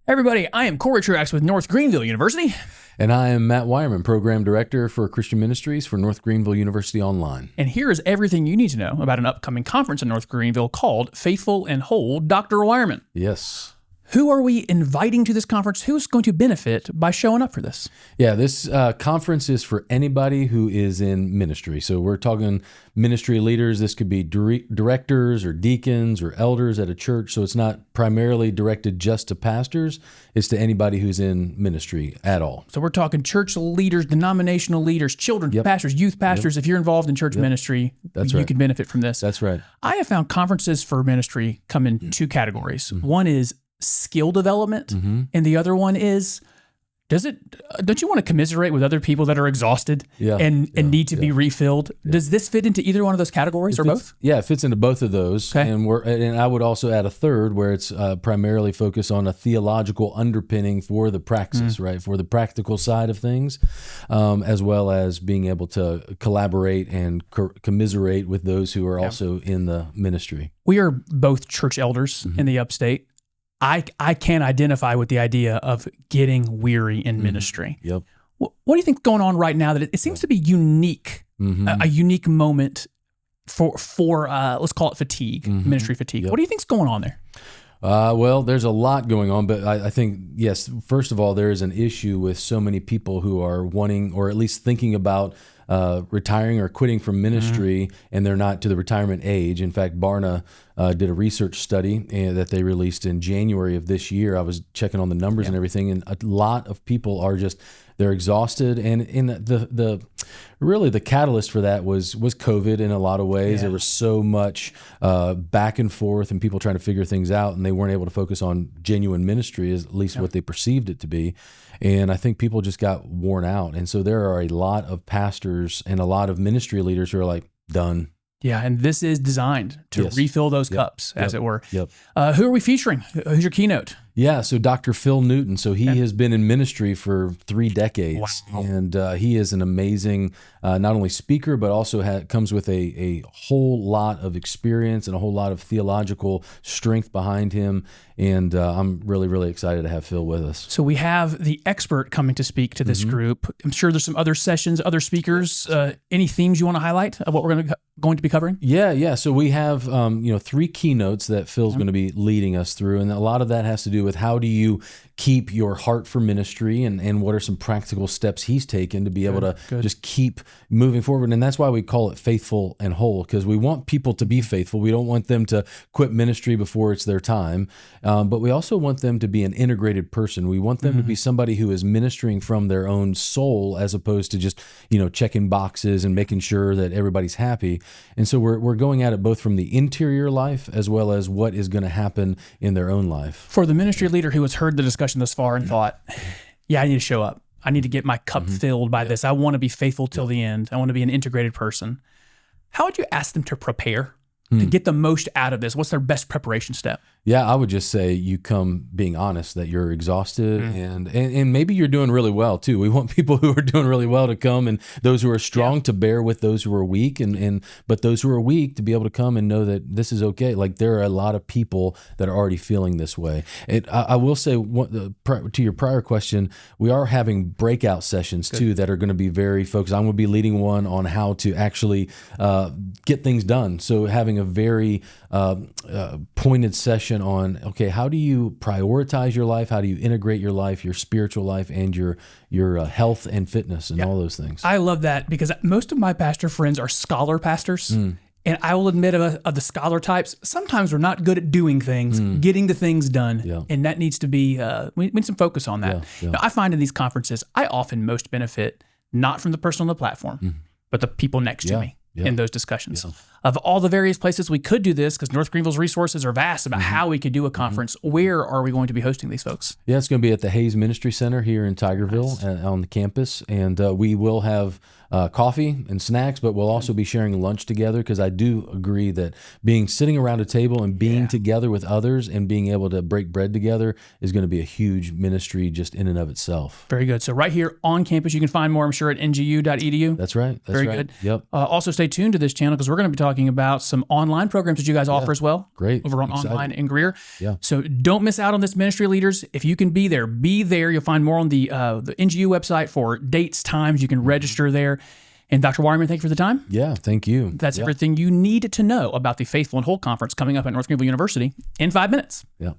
Everybody, I am Corey Truax with North Greenville University. And I am Matt Weierman, Program Director for Christian Ministries for North Greenville University Online. And here is everything you need to know about an upcoming conference in North Greenville called Faithful and Whole, Dr. Weierman. Yes. Who are we inviting to this conference? Who's going to benefit by showing up for this? Yeah, this conference is for anybody who is in ministry. So we're talking ministry leaders. This could be directors or deacons or elders at a church. So it's not primarily directed just to pastors. It's to anybody who's in ministry at all. So we're talking church leaders, denominational leaders, children's pastors, youth pastors. If you're involved in church ministry, you can benefit from this. That's right. I have found conferences for ministry come in two categories. One is skill development, and the other one is, don't you want to commiserate with other people that are exhausted and need to be refilled? Does this fit into either one of those categories or both? Yeah, it fits into both of those. Okay. And I would also add a third where it's primarily focused on a theological underpinning for the praxis, right? For the practical side of things, as well as being able to collaborate and commiserate with those who are also in the ministry. We are both church elders in the upstate. I can identify with the idea of getting weary in ministry. Yep. What do you think's going on right now that it seems to be unique, a unique moment for let's call it fatigue, ministry fatigue. What do you think's going on there? Well, there's a lot going on, but I think, yes, first of all, there is an issue with so many people who are wanting, or at least thinking about retiring or quitting from ministry, and they're not to the retirement age. In fact, Barna did a research study that they released in January of this year. I was checking on the numbers and everything, and a lot of people are they're exhausted. And in the catalyst for that was COVID in a lot of ways. There was so much back and forth and people trying to figure things out, and they weren't able to focus on genuine ministry, at least what they perceived it to be. And I think people just got worn out. And so there are a lot of pastors and a lot of ministry leaders who are like, done. Yeah, and this is designed to refill those cups, as it were. Yep. Who are we featuring? Who's your keynote? Yeah, so Dr. Phil Newton. So he has been in ministry for 3 decades, and he is an amazing not only speaker, but also comes with a whole lot of experience and a whole lot of theological strength behind him. And I'm really, really excited to have Phil with us. So we have the expert coming to speak to this group. I'm sure there's some other sessions, other speakers. Any themes you want to highlight of what we're going to be covering? Yeah. So we have 3 keynotes that Phil's going to be leading us through, and a lot of that has to do with how do you keep your heart for ministry, and what are some practical steps he's taken to be able to just keep moving forward. And that's why we call it Faithful and Whole, because we want people to be faithful. We don't want them to quit ministry before it's their time, but we also want them to be an integrated person. We want them to be somebody who is ministering from their own soul, as opposed to just checking boxes and making sure that everybody's happy. And so we're going at it both from the interior life as well as what is going to happen in their own life. For the ministry leader who has heard the discussion thus far and thought, I need to show up. I need to get my cup filled by this. I want to be faithful till the end. I want to be an integrated person. How would you ask them to prepare to get the most out of this? What's their best preparation step? Yeah, I would just say you come being honest that you're exhausted and maybe you're doing really well too. We want people who are doing really well to come, and those who are strong to bear with those who are weak, but those who are weak to be able to come and know that this is okay. Like, there are a lot of people that are already feeling this way. I will say, to your prior question, we are having breakout sessions too that are going to be very focused. I'm going to be leading one on how to actually get things done. So having a very pointed session on, how do you prioritize your life? How do you integrate your life, your spiritual life, and your health and fitness and all those things? I love that, because most of my pastor friends are scholar pastors. And I will admit, of the scholar types, sometimes we're not good at doing things, getting the things done. And that needs to be, we need some focus on that. Now, I find in these conferences, I often most benefit not from the person on the platform, but the people next to me in those discussions. Of all the various places we could do this, because North Greenville's resources are vast about how we could do a conference, where are we going to be hosting these folks? Yeah, it's going to be at the Hayes Ministry Center here in Tigerville on the campus. And we will have coffee and snacks, but we'll also be sharing lunch together, because I do agree that sitting around a table and being together with others and being able to break bread together is going to be a huge ministry just in and of itself. Very good. So right here on campus, you can find more, I'm sure, at ngu.edu. That's right. Very good. Yep. Also, stay tuned to this channel, because we're going to be talking talking about some online programs that you guys offer as well. Great. Over on Excited. Online in Greer. Yeah. So don't miss out on this, ministry leaders. If you can be there, be there. You'll find more on the NGU website for dates, times. You can register there. And Dr. Wireman, thank you for the time. Yeah, thank you. That's everything you need to know about the Faithful and Whole Conference coming up at North Greenville University in 5 minutes. Yeah.